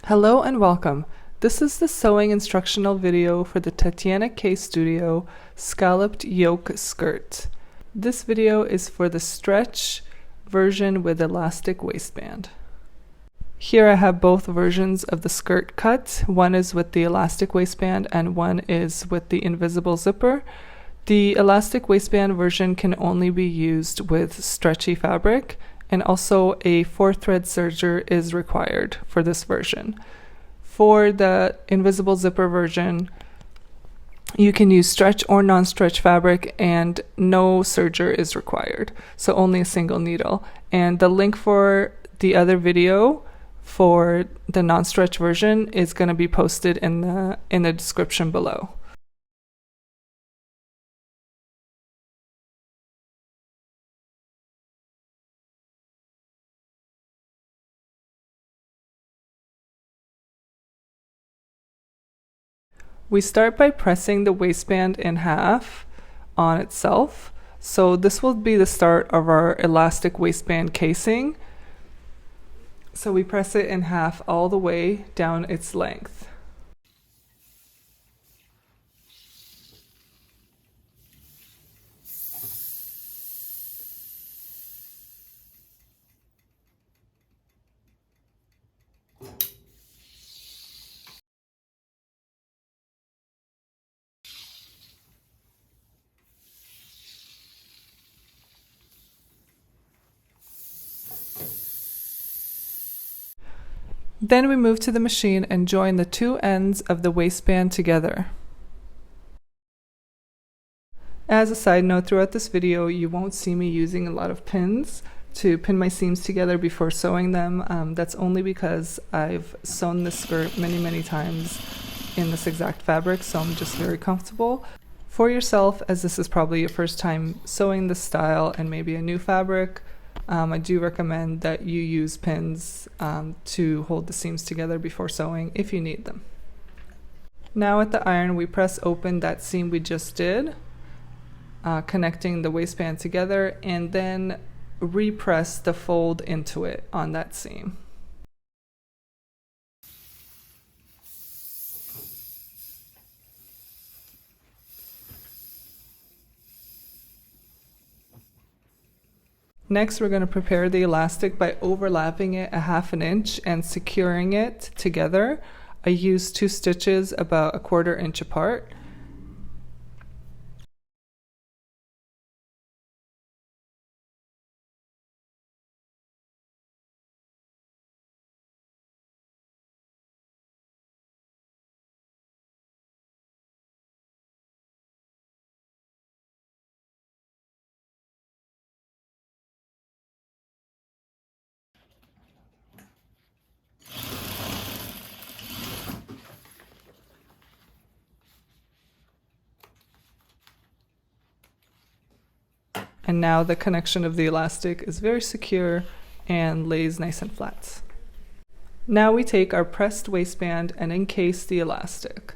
Hello and welcome. This is the sewing instructional video for the Tetiana K Studio Scalloped Yoke skirt. This video is for the stretch version with elastic waistband. Here I have both versions of the skirt cut. One is with the elastic waistband and one is with the invisible zipper. The elastic waistband version can only be used with stretchy fabric, and also a 4-thread serger is required for this version. For the invisible zipper version, you can use stretch or non-stretch fabric and no serger is required, so only a single needle. And the link for the other video for the non-stretch version is going to be posted in the description below. We start by pressing the waistband in half on itself. So this will be the start of our elastic waistband casing. So we press it in half all the way down its length. Then we move to the machine and join the two ends of the waistband together. As a side note, throughout this video you won't see me using a lot of pins to pin my seams together before sewing them. That's only because I've sewn this skirt many times in this exact fabric, so I'm just very comfortable. For yourself, as this is probably your first time sewing this style and maybe a new fabric, I do recommend that you use pins to hold the seams together before sewing if you need them. Now at the iron, we press open that seam we just did, connecting the waistband together, and then repress the fold into it on that seam. Next, we're going to prepare the elastic by overlapping it 1/2 inch and securing it together. I used 2 stitches about 1/4 inch apart. And now the connection of the elastic is very secure and lays nice and flat. Now we take our pressed waistband and encase the elastic.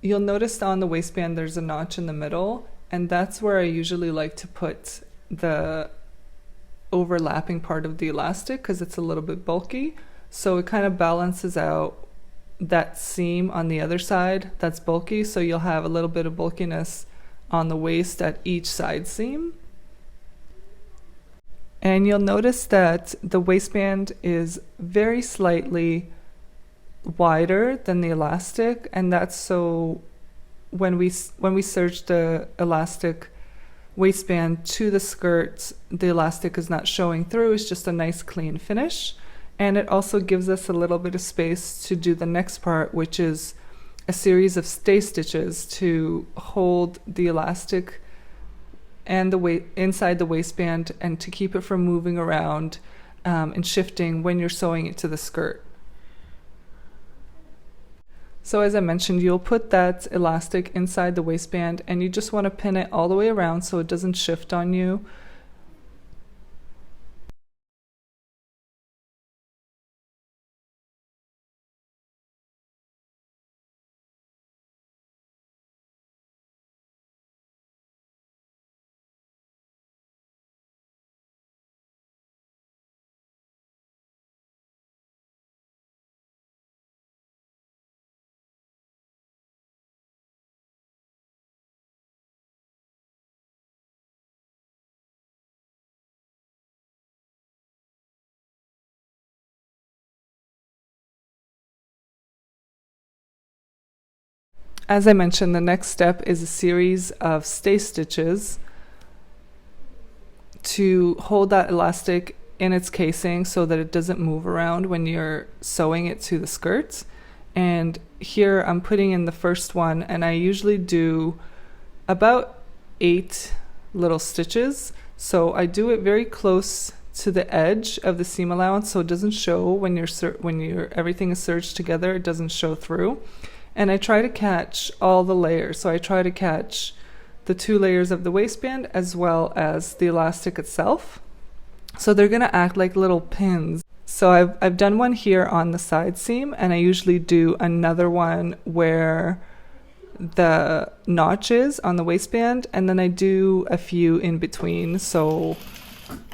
You'll notice on the waistband there's a notch in the middle, and that's where I usually like to put the overlapping part of the elastic because it's a little bit bulky, so it kind of balances out that seam on the other side that's bulky, so you'll have a little bit of bulkiness on the waist at each side seam. And you'll notice that the waistband is very slightly wider than the elastic, and that's so when we serge the elastic waistband to the skirt, the elastic is not showing through, it's just a nice clean finish. And it also gives us a little bit of space to do the next part, which is a series of stay stitches to hold the elastic and the inside the waistband and to keep it from moving around and shifting when you're sewing it to the skirt. So as I mentioned, you'll put that elastic inside the waistband and you just want to pin it all the way around so it doesn't shift on you. As I mentioned, the next step is a series of stay stitches to hold that elastic in its casing so that it doesn't move around when you're sewing it to the skirt. And here I'm putting in the first one, and I usually do about 8 little stitches. So I do it very close to the edge of the seam allowance so it doesn't show when everything is serged together, it doesn't show through. And I try to catch all the layers. So I try to catch the 2 layers of the waistband as well as the elastic itself. So they're going to act like little pins. So I've done one here on the side seam, and I usually do another one where the notch is on the waistband, and then I do a few in between. So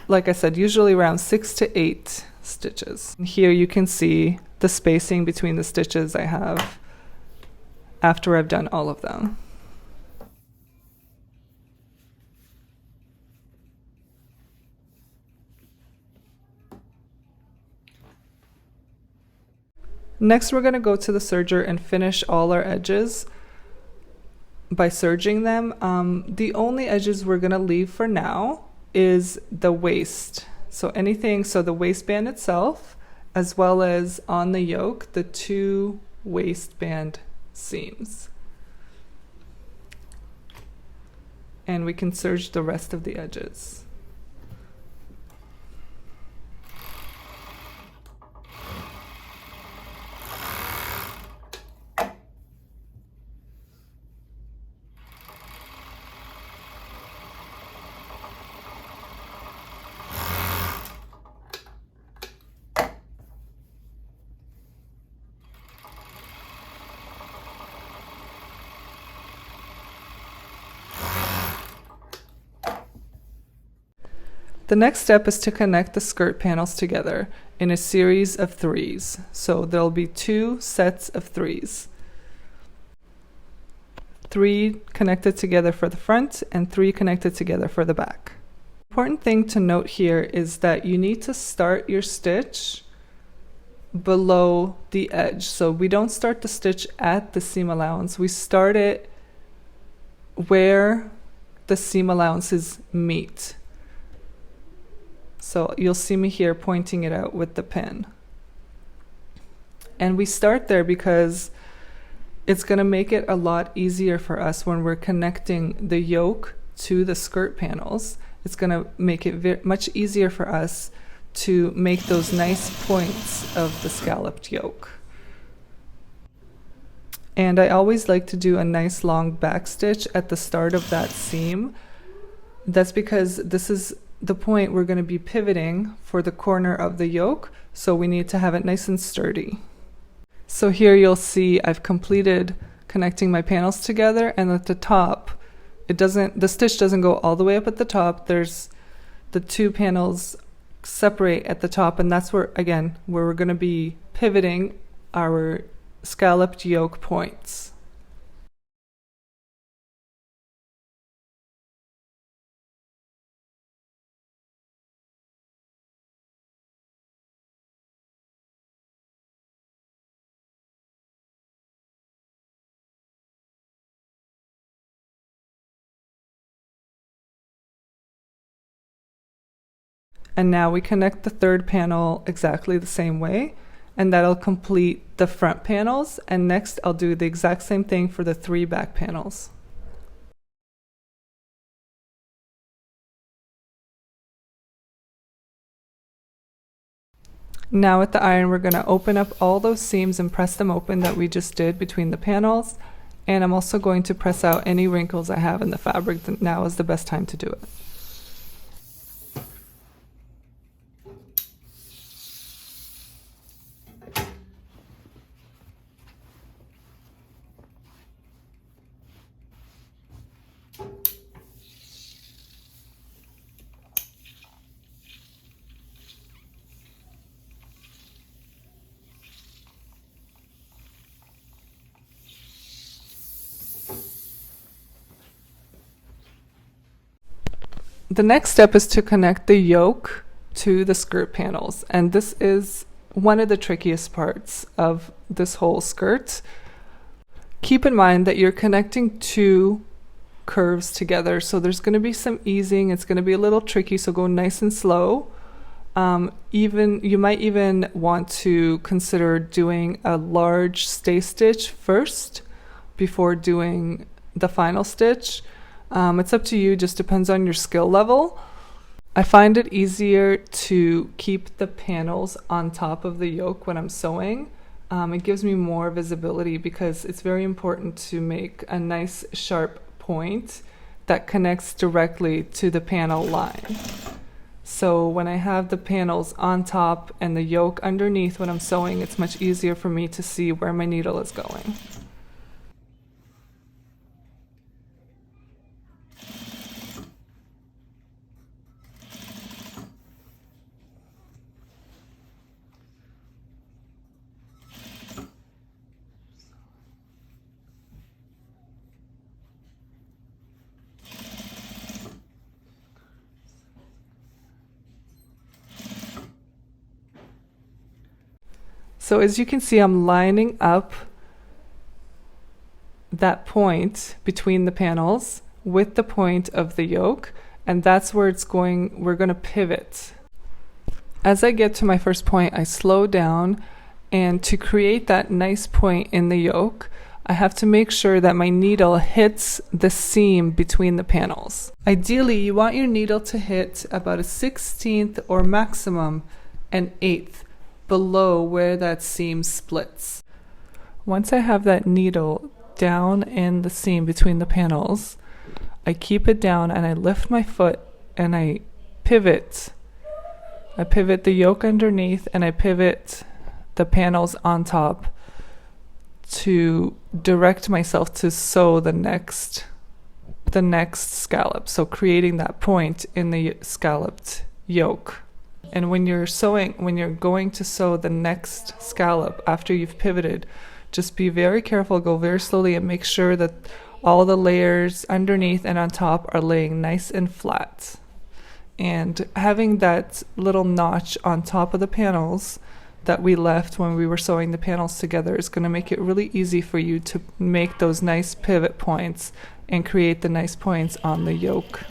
like I said, usually around 6 to 8 stitches. Here you can see the spacing between the stitches I have after I've done all of them. Next, we're going to go to the serger and finish all our edges by serging them. The only edges we're going to leave for now is the waist. So the waistband itself, as well as on the yoke, the 2 waistband seams. And we can serge the rest of the edges. The next step is to connect the skirt panels together in a series of 3s. So there'll be 2 sets of 3s. 3 connected together for the front and 3 connected together for the back. Important thing to note here is that you need to start your stitch below the edge. So we don't start the stitch at the seam allowance. We start it where the seam allowances meet. So you'll see me here pointing it out with the pin. And we start there because it's going to make it a lot easier for us when we're connecting the yoke to the skirt panels. It's going to make it much easier for us to make those nice points of the scalloped yoke. And I always like to do a nice long back stitch at the start of that seam. That's because this is the point we're going to be pivoting for the corner of the yoke, so we need to have it nice and sturdy. So here you'll see I've completed connecting my panels together, and at the top the stitch doesn't go all the way up at the top. There's the 2 panels separate at the top, and that's where we're going to be pivoting our scalloped yoke points. And now we connect the 3rd panel exactly the same way, and that'll complete the front panels. And next I'll do the exact same thing for the 3 back panels. Now with the iron, we're going to open up all those seams and press them open that we just did between the panels. And I'm also going to press out any wrinkles I have in the fabric. Now is the best time to do it. The next step is to connect the yoke to the skirt panels, and this is one of the trickiest parts of this whole skirt. Keep in mind that you're connecting two curves together, so there's going to be some easing. It's going to be a little tricky, so go nice and slow. You might even want to consider doing a large stay stitch first before doing the final stitch. It's up to you, just depends on your skill level. I find it easier to keep the panels on top of the yoke when I'm sewing. It gives me more visibility because it's very important to make a nice sharp point that connects directly to the panel line. So when I have the panels on top and the yoke underneath when I'm sewing, it's much easier for me to see where my needle is going. So as you can see, I'm lining up that point between the panels with the point of the yoke, and that's where we're going to pivot. As I get to my first point, I slow down, and to create that nice point in the yoke, I have to make sure that my needle hits the seam between the panels. Ideally, you want your needle to hit about a 1/16 or maximum an 1/8 below where that seam splits. Once I have that needle down in the seam between the panels, I keep it down and I lift my foot and I pivot. I pivot the yoke underneath and I pivot the panels on top to direct myself to sew the next scallop, so creating that point in the scalloped yoke. And when you're going to sew the next scallop after you've pivoted, just be very careful, go very slowly, and make sure that all the layers underneath and on top are laying nice and flat. And having that little notch on top of the panels that we left when we were sewing the panels together is going to make it really easy for you to make those nice pivot points and create the nice points on the yoke.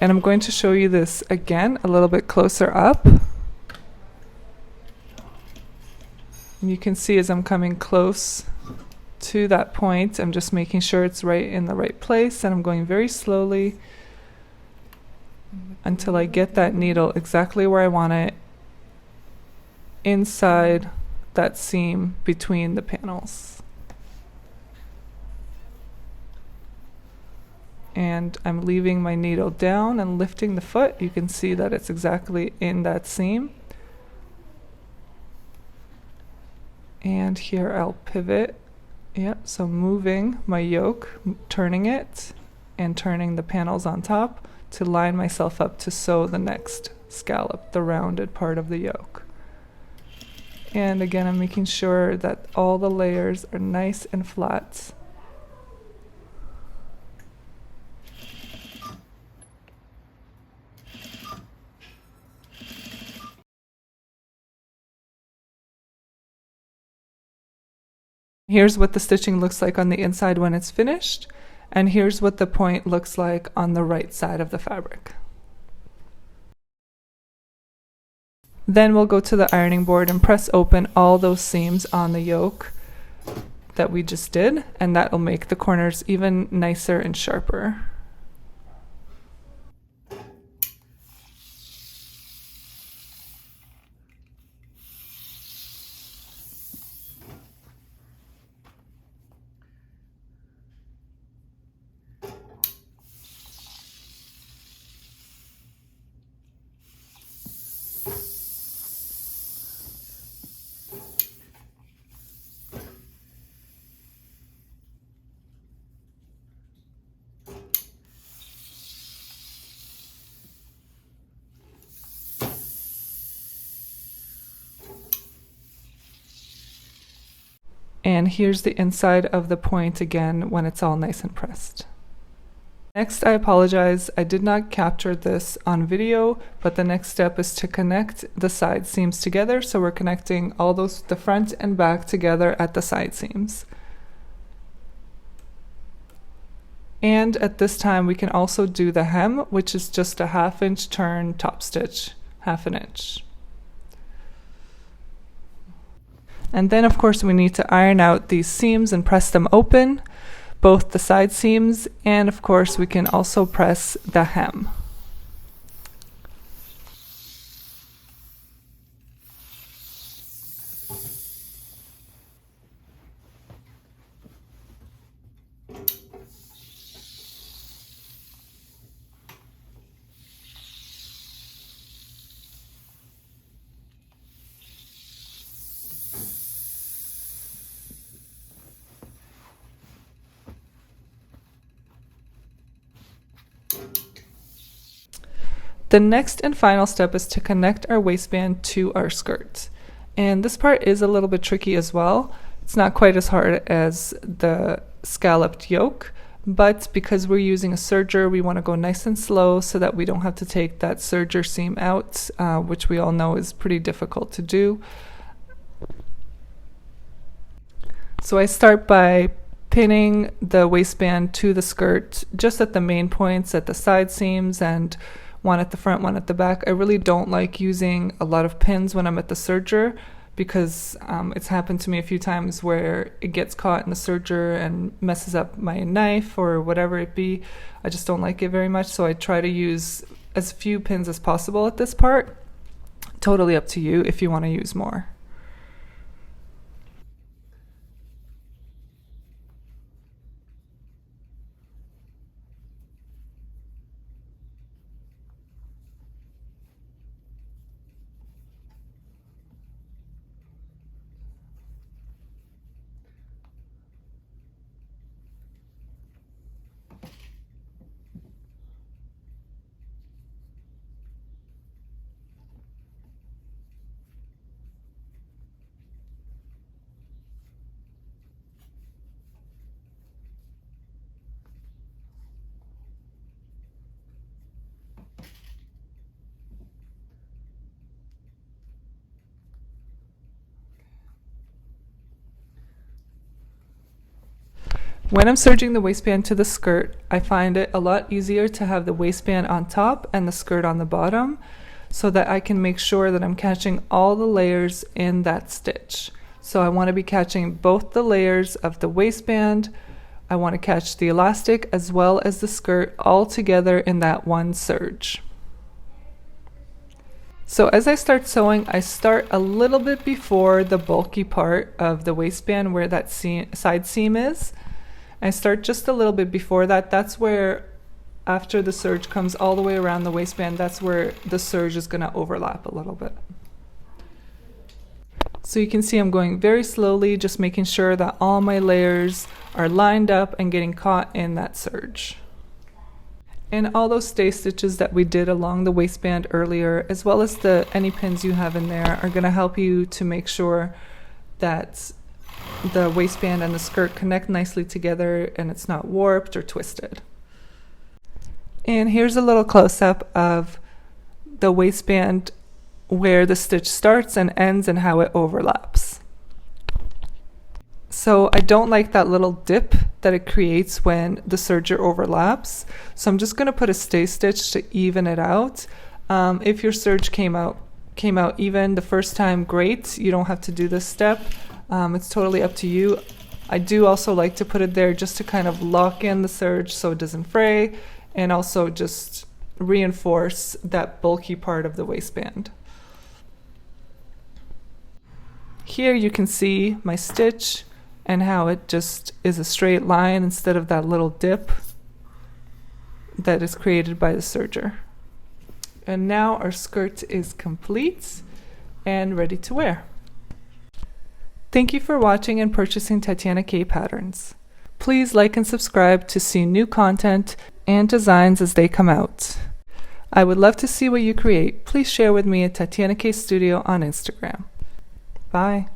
And I'm going to show you this again a little bit closer up. And you can see as I'm coming close to that point, I'm just making sure it's right in the right place, and I'm going very slowly until I get that needle exactly where I want it inside that seam between the panels. And I'm leaving my needle down and lifting the foot. You can see that it's exactly in that seam. And here I'll pivot. Yep, so moving my yoke, turning it, and turning the panels on top to line myself up to sew the next scallop, the rounded part of the yoke. And again, I'm making sure that all the layers are nice and flat. Here's what the stitching looks like on the inside when it's finished, and here's what the point looks like on the right side of the fabric. Then we'll go to the ironing board and press open all those seams on the yoke that we just did, and that will make the corners even nicer and sharper. And here's the inside of the point again when it's all nice and pressed. Next, I apologize, I did not capture this on video, but the next step is to connect the side seams together. So we're connecting all those, the front and back, together at the side seams. And at this time we can also do the hem, which is just a 1/2 inch turn top stitch, 1/2 inch. And then of course we need to iron out these seams and press them open, both the side seams, and of course we can also press the hem. The next and final step is to connect our waistband to our skirt. And this part is a little bit tricky as well. It's not quite as hard as the scalloped yoke, but because we're using a serger, we want to go nice and slow so that we don't have to take that serger seam out, which we all know is pretty difficult to do. So I start by pinning the waistband to the skirt just at the main points, at the side seams, and one at the front, one at the back. I really don't like using a lot of pins when I'm at the serger because it's happened to me a few times where it gets caught in the serger and messes up my knife or whatever it be. I just don't like it very much, so I try to use as few pins as possible at this part. Totally up to you if you want to use more. When I'm serging the waistband to the skirt, I find it a lot easier to have the waistband on top and the skirt on the bottom so that I can make sure that I'm catching all the layers in that stitch. So I want to be catching both the layers of the waistband, I want to catch the elastic as well as the skirt all together in that one serge. So as I start sewing, I start a little bit before the bulky part of the waistband where that side seam is. I start just a little bit before that. That's where, after the serge comes all the way around the waistband, that's where the serge is going to overlap a little bit. So you can see I'm going very slowly, just making sure that all my layers are lined up and getting caught in that serge. And all those stay stitches that we did along the waistband earlier, as well as any pins you have in there, are going to help you to make sure that the waistband and the skirt connect nicely together and it's not warped or twisted. And here's a little close-up of the waistband where the stitch starts and ends and how it overlaps. So I don't like that little dip that it creates when the serger overlaps, so I'm just going to put a stay stitch to even it out. If your serge came out even the first time, great, you don't have to do this step. It's totally up to you. I do also like to put it there just to kind of lock in the serge so it doesn't fray, and also just reinforce that bulky part of the waistband. Here you can see my stitch and how it just is a straight line instead of that little dip that is created by the serger. And now our skirt is complete and ready to wear. Thank you for watching and purchasing Tetiana K patterns. Please like and subscribe to see new content and designs as they come out. I would love to see what you create. Please share with me at Tetiana K Studio on Instagram. Bye.